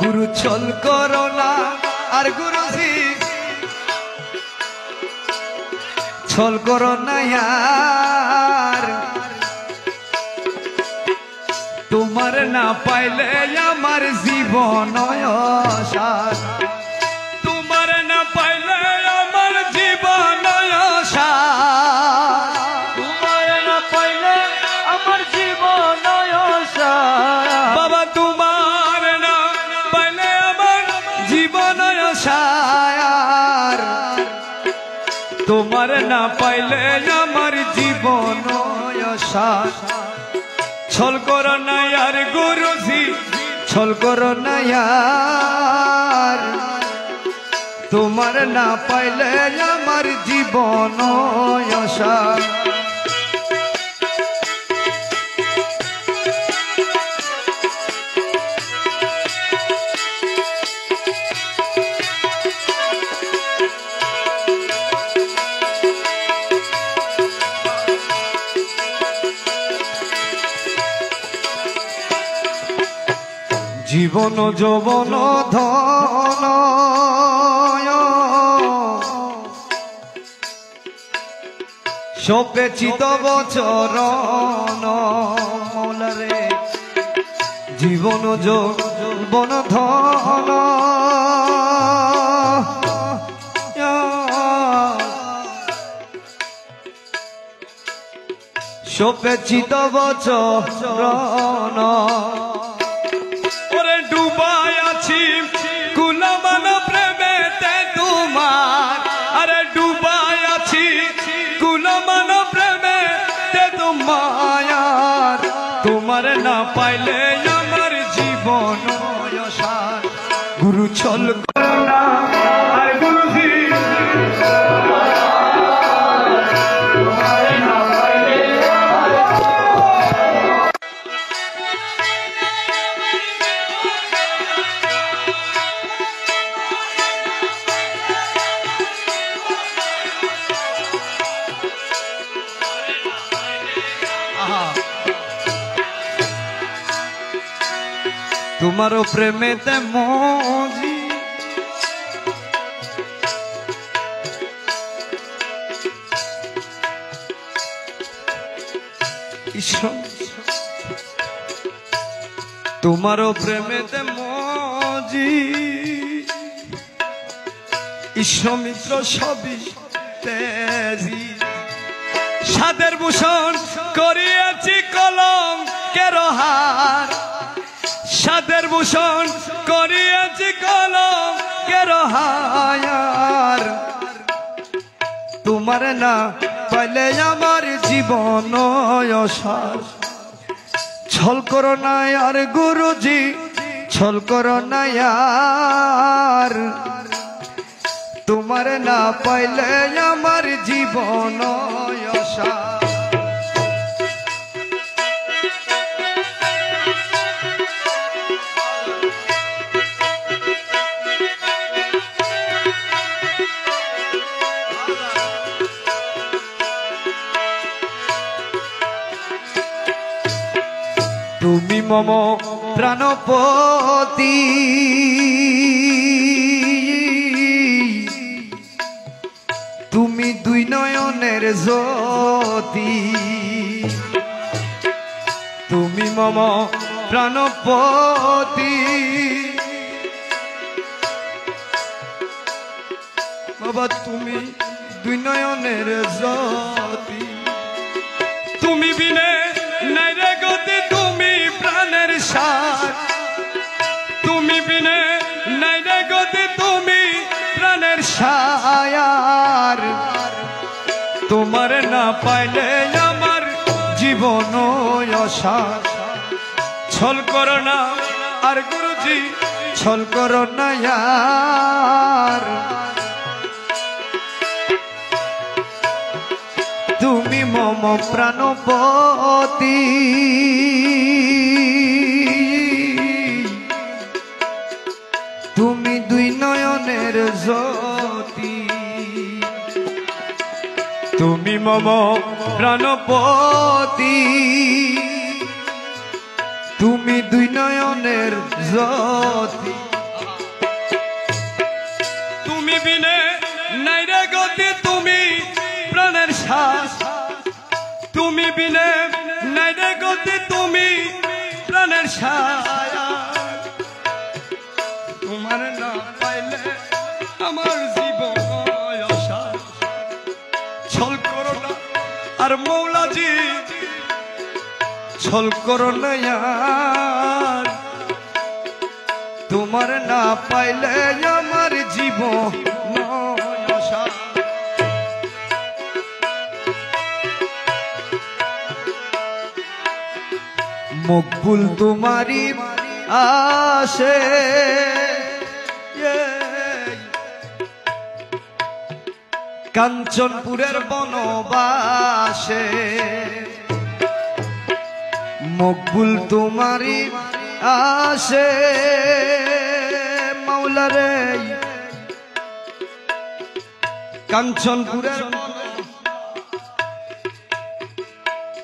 गुरु छल करो ना और गुरुजी छल करो ना यार तुम्हार ना पाइले आमार जीवन आशा तुम्हार ना पाइले आमार जीवन आशा तुम्हार ना पाइले आमार जीवन आशा बाबा तुम्हार ना पाइले आमार जीवन आशा तुम्हार ना पाइले आमार जीवन आशा छल करो ना यार गुरुजी छल करो ना यार तुम्हार ना पाइले आमार जीवन आशा जीवन যৌবন ধন সপেছি তব চরণ মৌলারে জীবন যৌবন ধন সপেছি তব চরণ डूबाई आছি কুলমান প্রেমেতে তোমার আরে ডুবাই আছি কুলমান প্রেমেতে তোমার তোমার না পাইলে আমার জীবন অসার গুরু ছল করো না আর গুরুজি तुम्हारो प्रेमेते मोजी तुम्हारो प्रेमेते मोजी ईश्वमित्र सभी तेजी साদের ভূষণ করিয়াছি কলঙ্কের হার সাদের ভূষণ করিয়াছি কলঙ্কের হার তোমার না পাইলে আমার জীবন অসার ছল করো না আর গুরুজি ছল করো না यार তোমার না পাইলে আমার জীবন অসার তুমি মম প্রাণপতি তুমি দুই নয়নের জ্যোতি তুমি মম প্রাণপতি বাবা তুমি দুই নয়নের জ্যোতি তুমি বিনে নাই রে গতি তুমি প্রাণের সার তুমি বিনে নাই রে গতি তুমি প্রাণের সায়ার তোমার না পাইলে আমার জীবন অসার ছল করো না আর গুরুজি ছল করো না यार তুমি মম প্রাণপতি তুমি দুই নয়নের জ্যোতি তুমি মম প্রাণপতি তুমি দুই নয়নের জ্যোতি তুমি বিনে নাই রে গতি তুমি প্রাণের শ্বাস তুমি বিনে নাই রে গতি তুমি প্রাণের ছায়া তোমার না পাইলে আমার জীবন অসার ছল করো না আর মৌলাজি ছল করো না আর তোমার না পাইলে আমার জীবন আশা মকবুল তোমারি আসে কাঞ্চনপুরের বনবাসে মকবুল তোমারি আসে মাওলা রে কাঞ্চনপুরের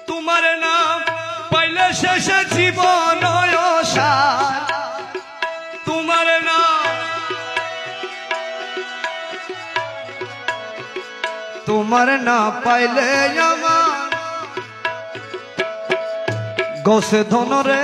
তোমার নাম পাইলে শেষে জীবন অসার তোমার নাম তোমার না পাইলে আমার গছে ধনরে